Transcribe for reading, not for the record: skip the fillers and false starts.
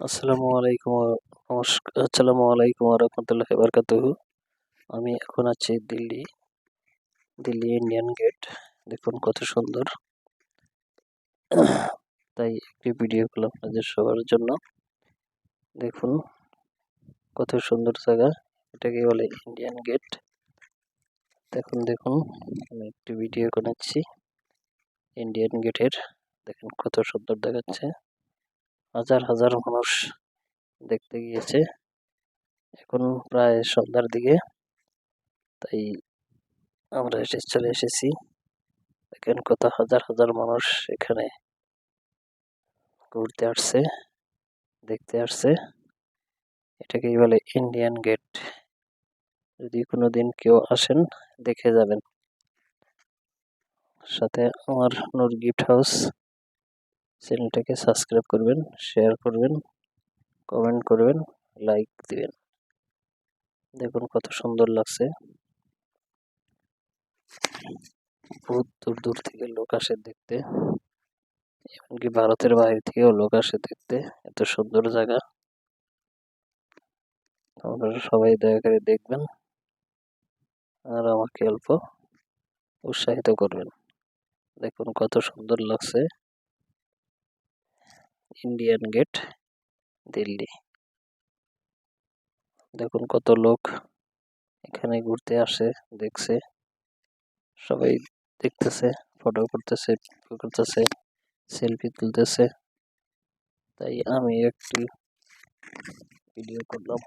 আসসালামু আলাইকুম ওয়া রাহমাতুল্লাহি ওয়া বারাকাতুহু। আমি এখন আছি দিল্লি ইন্ডিয়ান গেট। দেখুন কত সুন্দর। তাই একটি ভিডিও করলাম আপনাদের সবার জন্য। দেখুন কত সুন্দর জায়গা, এটাকে বলে ইন্ডিয়ান গেট। দেখুন আমি একটি ভিডিও বানাচ্ছি ইন্ডিয়ান গেটের। দেখুন কত সুন্দর দেখাচ্ছে। হাজার হাজার মানুষ দেখতে গিয়েছে। এখন প্রায় সন্ধ্যার দিকে, তাই আমরা চলে এসেছি। দেখেন কত হাজার হাজার মানুষ এখানে ঘুরতে আসছে, দেখতে আসছে। এটাকেই বলে ইন্ডিয়ান গেট। যদি কোনোদিন কেউ আসেন, দেখে যাবেন। সাথে আমার নূর গিফট হাউস চ্যানেলটাকে সাবস্ক্রাইব করবেন, শেয়ার করবেন, কমেন্ট করবেন, লাইক দিবেন। দেখুন কত সুন্দর লাগছে। বহুত দূর দূর থেকে লোক আসে দেখতে, এমনকি ভারতের বাইরে থেকেও লোক আসে দেখতে। এত সুন্দর জায়গা। আপনারা সবাই দয়া করে দেখবেন আর আমাকে অল্প উৎসাহিত করবেন। দেখুন কত সুন্দর লাগছে ইন্ডিয়ান গেট, দিল্লি। দেখুন কত লোক এখানে ঘুরতে আসে, দেখছে, সবাই দেখতেছে, ফটো করতেছে, সেলফি তুলতেছে। তাই আমি একটি ভিডিও করলাম।